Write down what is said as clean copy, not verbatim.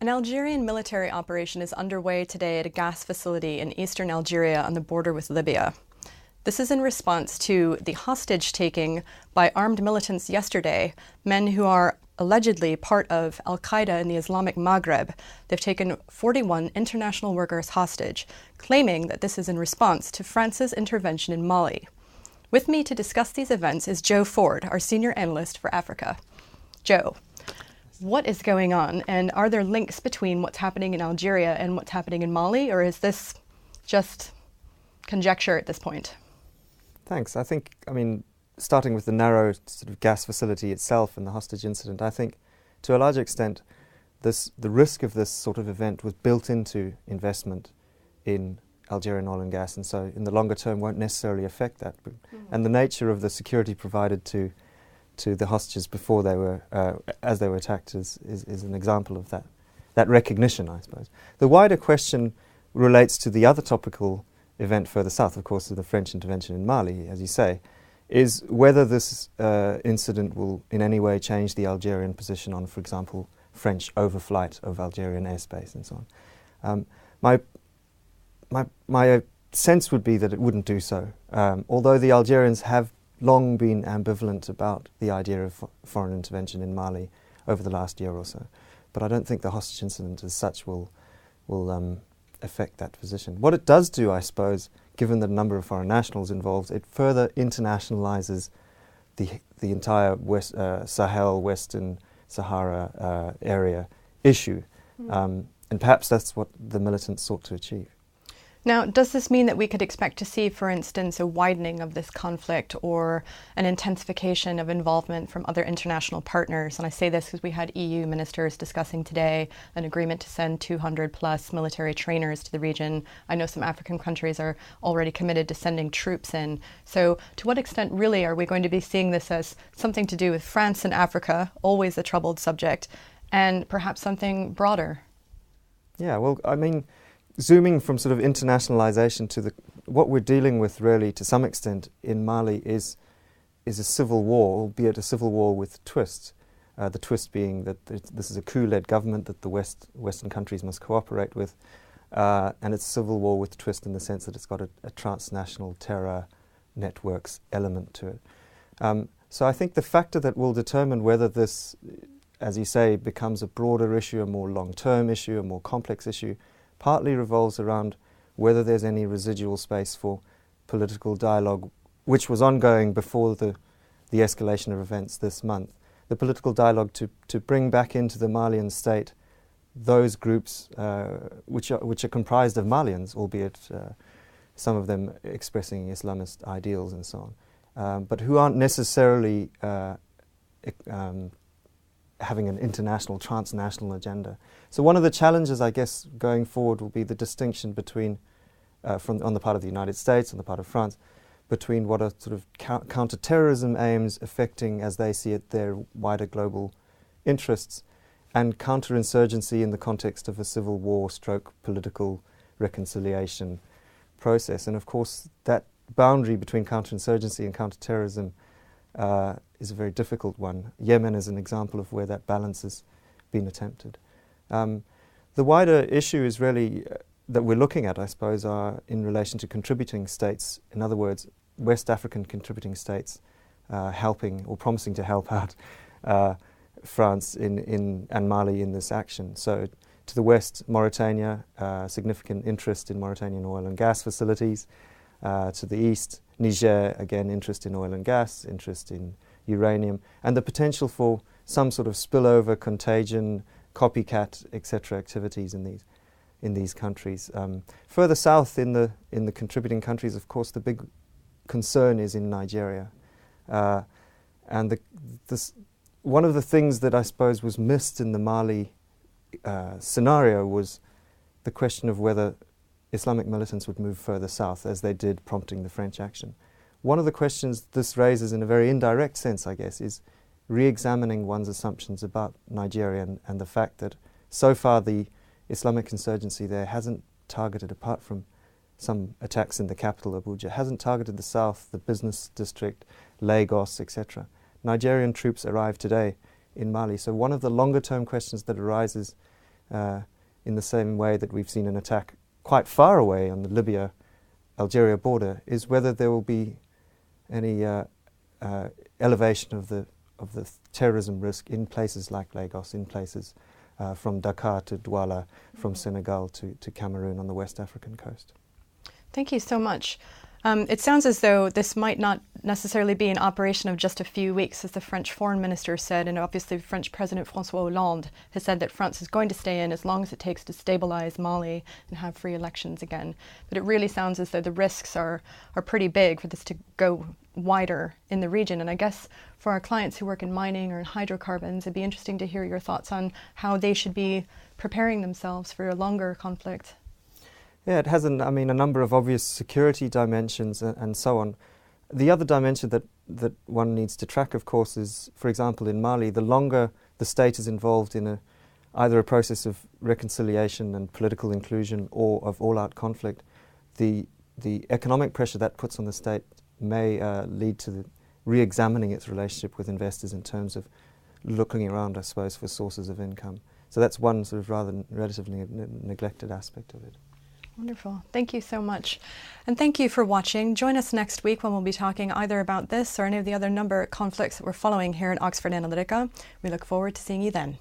An Algerian military operation is underway today at a gas facility in eastern Algeria on the border with Libya. This is in response to the hostage-taking by armed militants yesterday, men who are allegedly part of Al-Qaeda in the Islamic Maghreb. They've taken 41 international workers hostage, claiming that this is in response to France's intervention in Mali. With me to discuss these events is Joe Ford, our senior analyst for Africa. Joe, what is going on, and are there links between what's happening in Algeria and what's happening in Mali, or is this just conjecture at this point? Thanks. I think, starting with the narrow sort of gas facility itself and the hostage incident, I think to a large extent the risk of this sort of event was built into investment in Algerian oil and gas, and so in the longer term won't necessarily affect that. And the nature of the security provided to the hostages before they were, as they were attacked is an example of that recognition, I suppose. The wider question relates to the other topical event further south, of course, of the French intervention in Mali, as you say, is whether this incident will in any way change the Algerian position on, for example, French overflight of Algerian airspace and so on. My sense would be that it wouldn't do so, although the Algerians have long been ambivalent about the idea of foreign intervention in Mali over the last year or so. But I don't think the hostage incident as such will affect that position. What it does do, I suppose, given the number of foreign nationals involved, it further internationalizes the entire Sahel, Western Sahara area issue. And perhaps that's what the militants sought to achieve. Now, does this mean that we could expect to see, for instance, a widening of this conflict or an intensification of involvement from other international partners? And I say this because we had EU ministers discussing today an agreement to send 200 plus military trainers to the region. I know some African countries are already committed to sending troops in. So to what extent really are we going to be seeing this as something to do with France and Africa, always a troubled subject, and perhaps something broader? Yeah, well, zooming from sort of internationalization to what we're dealing with really to some extent in Mali is a civil war, albeit a civil war with twists. The twist being that this is a coup-led government that the Western countries must cooperate with, and it's a civil war with twist in the sense that it's got a transnational terror networks element to it. So I think the factor that will determine whether this, as you say, becomes a broader issue, a more long-term issue, a more complex issue, partly revolves around whether there's any residual space for political dialogue, which was ongoing before the escalation of events this month. The political dialogue to bring back into the Malian state those groups which are comprised of Malians, albeit some of them expressing Islamist ideals and so on, but who aren't necessarily having an international, transnational agenda. So one of the challenges, I guess, going forward will be the distinction between, on the part of the United States, on the part of France, between what are sort of counter-terrorism aims affecting, as they see it, their wider global interests, and counter-insurgency in the context of a civil war stroke political reconciliation process. And of course, that boundary between counter-insurgency and counter-terrorism is a very difficult one. Yemen is an example of where that balance has been attempted. The wider issue is really that we're looking at, I suppose, are in relation to contributing states. In other words, West African contributing states helping or promising to help out France and Mali in this action. So to the west, Mauritania, significant interest in Mauritanian oil and gas facilities. To the east, Niger, again, interest in oil and gas, interest in uranium, and the potential for some sort of spillover, contagion, copycat, etc. activities in these countries. Further south in the contributing countries, of course, the big concern is in Nigeria, and one of the things that I suppose was missed in the Mali scenario was the question of whether Islamic militants would move further south, as they did, prompting the French action. One of the questions this raises in a very indirect sense, I guess, is re-examining one's assumptions about Nigeria and the fact that so far the Islamic insurgency there hasn't targeted, apart from some attacks in the capital, Abuja, hasn't targeted the south, the business district, Lagos, etc. Nigerian troops arrived today in Mali. So one of the longer term questions that arises in the same way that we've seen an attack quite far away on the Libya-Algeria border, is whether there will be any elevation of the terrorism risk in places like Lagos, in places from Dakar to Douala, from Senegal to Cameroon on the West African coast. Thank you so much. It sounds as though this might not necessarily be an operation of just a few weeks, as the French foreign minister said, and obviously French President François Hollande has said that France is going to stay in as long as it takes to stabilize Mali and have free elections again. But it really sounds as though the risks are pretty big for this to go wider in the region. And I guess for our clients who work in mining or in hydrocarbons, it'd be interesting to hear your thoughts on how they should be preparing themselves for a longer conflict. Yeah, it has a number of obvious security dimensions and so on. The other dimension that one needs to track, of course, is, for example, in Mali, the longer the state is involved in either a process of reconciliation and political inclusion or of all-out conflict, the economic pressure that puts on the state may lead to re-examining its relationship with investors in terms of looking around, I suppose, for sources of income. So that's one sort of rather relatively neglected aspect of it. Wonderful. Thank you so much. And thank you for watching. Join us next week when we'll be talking either about this or any of the other number of conflicts that we're following here at Oxford Analytica. We look forward to seeing you then.